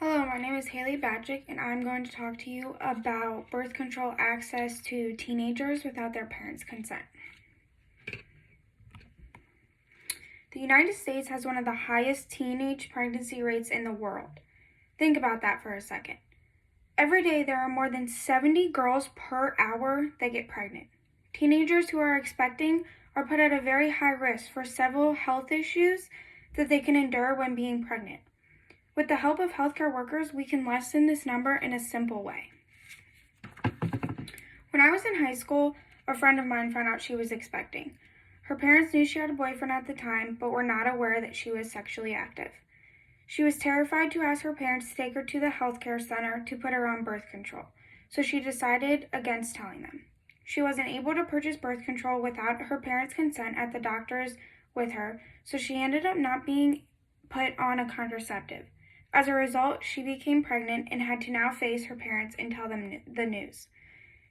Hello, my name is Haley Badgick, and I'm going to talk to you about birth control access to teenagers without their parents' consent. The United States has one of the highest teenage pregnancy rates in the world. Think about that for a second. Every day, there are more than 70 girls per hour that get pregnant. Teenagers who are expecting are put at a very high risk for several health issues that they can endure when being pregnant. With the help of healthcare workers, we can lessen this number in a simple way. When I was in high school, a friend of mine found out she was expecting. Her parents knew she had a boyfriend at the time, but were not aware that she was sexually active. She was terrified to ask her parents to take her to the healthcare center to put her on birth control, so she decided against telling them. She wasn't able to purchase birth control without her parents' consent at the doctor's with her, so she ended up not being put on a contraceptive. As a result, she became pregnant and had to now face her parents and tell them the news.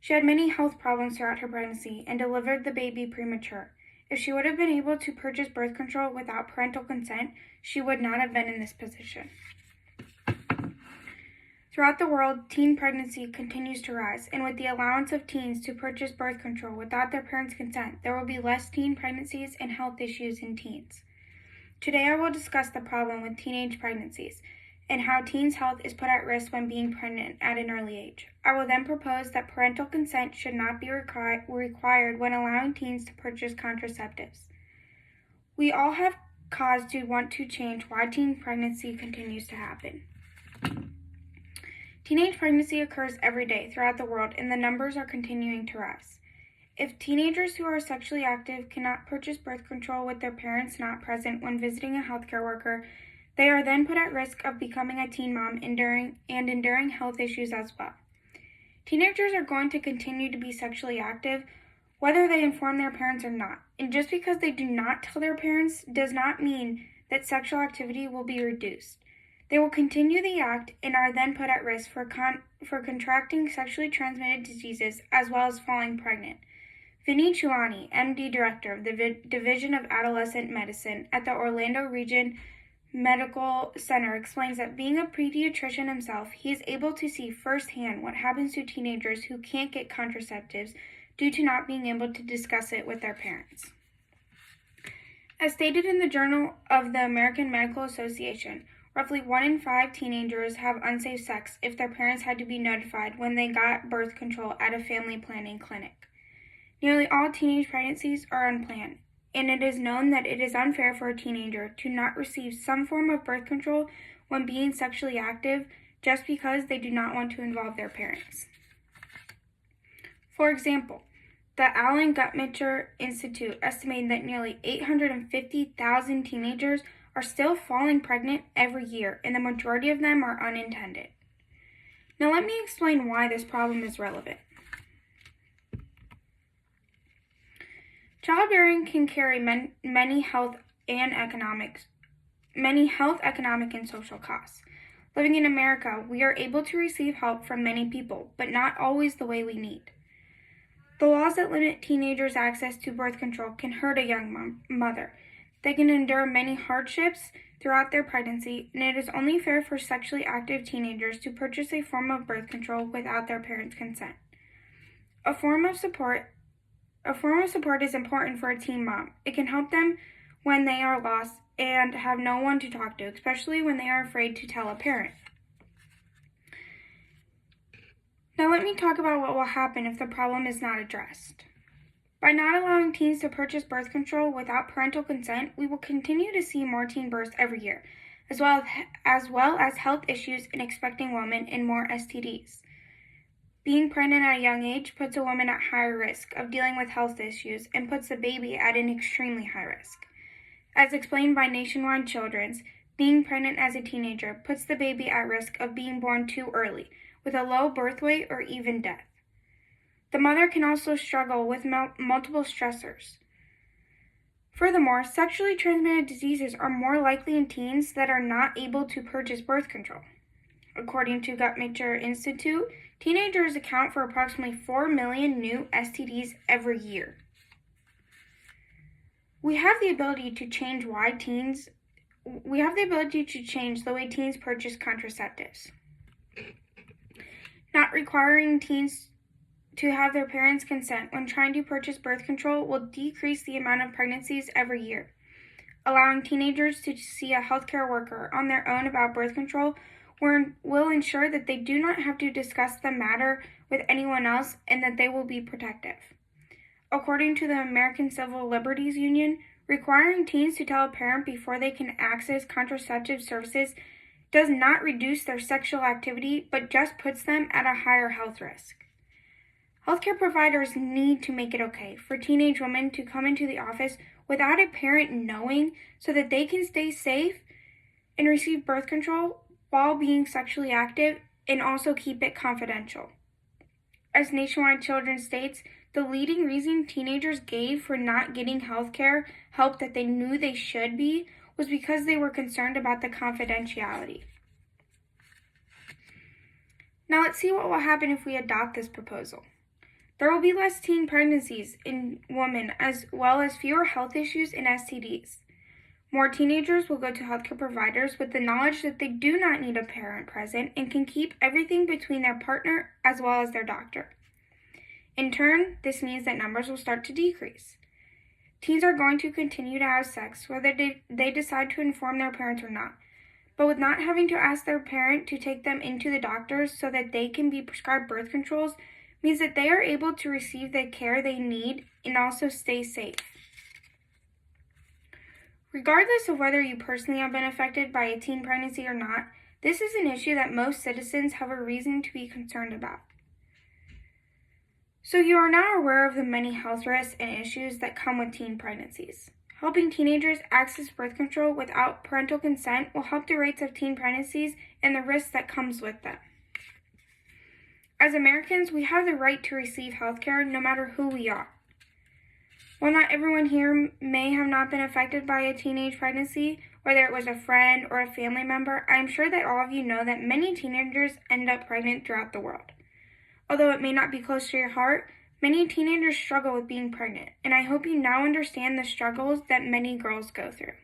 She had many health problems throughout her pregnancy and delivered the baby premature. If she would have been able to purchase birth control without parental consent, she would not have been in this position. Throughout the world, teen pregnancy continues to rise, and with the allowance of teens to purchase birth control without their parents' consent, there will be less teen pregnancies and health issues in teens. Today I will discuss the problem with teenage pregnancies and how teens' health is put at risk when being pregnant at an early age. I will then propose that parental consent should not be required when allowing teens to purchase contraceptives. We all have cause to want to change why teen pregnancy continues to happen. Teenage pregnancy occurs every day throughout the world, and the numbers are continuing to rise. If teenagers who are sexually active cannot purchase birth control with their parents not present when visiting a healthcare worker, they are then put at risk of becoming a teen mom and enduring health issues as well. Teenagers are going to continue to be sexually active whether they inform their parents or not. And just because they do not tell their parents does not mean that sexual activity will be reduced. They will continue the act and are then put at risk for contracting sexually transmitted diseases as well as falling pregnant. Vinnie Chulani, MD Director of the Division of Adolescent Medicine at the Orlando Region Medical Center, explains that being a pediatrician himself, he is able to see firsthand what happens to teenagers who can't get contraceptives due to not being able to discuss it with their parents. As stated in the Journal of the American Medical Association, roughly 1 in 5 teenagers have unsafe sex if their parents had to be notified when they got birth control at a family planning clinic. Nearly all teenage pregnancies are unplanned, and it is known that it is unfair for a teenager to not receive some form of birth control when being sexually active just because they do not want to involve their parents. For example, the Allen Guttmacher Institute estimated that nearly 850,000 teenagers are still falling pregnant every year, and the majority of them are unintended. Now let me explain why this problem is relevant. Childbearing can carry many health, economic, and social costs. Living in America, we are able to receive help from many people, but not always the way we need. The laws that limit teenagers' access to birth control can hurt a young mother. They can endure many hardships throughout their pregnancy, and it is only fair for sexually active teenagers to purchase a form of birth control without their parents' consent. A form of support is important for a teen mom. It can help them when they are lost and have no one to talk to, especially when they are afraid to tell a parent. Now let me talk about what will happen if the problem is not addressed. By not allowing teens to purchase birth control without parental consent, we will continue to see more teen births every year, as well as health issues in expecting women and more STDs. Being pregnant at a young age puts a woman at higher risk of dealing with health issues and puts the baby at an extremely high risk. As explained by Nationwide Children's, being pregnant as a teenager puts the baby at risk of being born too early, with a low birth weight or even death. The mother can also struggle with multiple stressors. Furthermore, sexually transmitted diseases are more likely in teens that are not able to purchase birth control. According to Guttmacher Institute, teenagers account for approximately 4 million new STDs every year. We have the ability to change why teens we have the ability to change the way teens purchase contraceptives. Not requiring teens to have their parents' consent when trying to purchase birth control will decrease the amount of pregnancies every year. Allowing teenagers to see a healthcare worker on their own about birth control will ensure that they do not have to discuss the matter with anyone else and that they will be protective. According to the American Civil Liberties Union, requiring teens to tell a parent before they can access contraceptive services does not reduce their sexual activity, but just puts them at a higher health risk. Healthcare providers need to make it okay for teenage women to come into the office without a parent knowing so that they can stay safe and receive birth control while being sexually active and also keep it confidential. As Nationwide Children states, the leading reason teenagers gave for not getting healthcare help that they knew they should be was because they were concerned about the confidentiality. Now let's see what will happen if we adopt this proposal. There will be less teen pregnancies in women as well as fewer health issues and STDs. More teenagers will go to healthcare providers with the knowledge that they do not need a parent present and can keep everything between their partner as well as their doctor. In turn, this means that numbers will start to decrease. Teens are going to continue to have sex whether they decide to inform their parents or not, but with not having to ask their parent to take them into the doctors so that they can be prescribed birth controls means that they are able to receive the care they need and also stay safe. Regardless of whether you personally have been affected by a teen pregnancy or not, this is an issue that most citizens have a reason to be concerned about. So you are now aware of the many health risks and issues that come with teen pregnancies. Helping teenagers access birth control without parental consent will help the rates of teen pregnancies and the risks that comes with them. As Americans, we have the right to receive health care no matter who we are. While not everyone here may have not been affected by a teenage pregnancy, whether it was a friend or a family member, I am sure that all of you know that many teenagers end up pregnant throughout the world. Although it may not be close to your heart, many teenagers struggle with being pregnant, and I hope you now understand the struggles that many girls go through.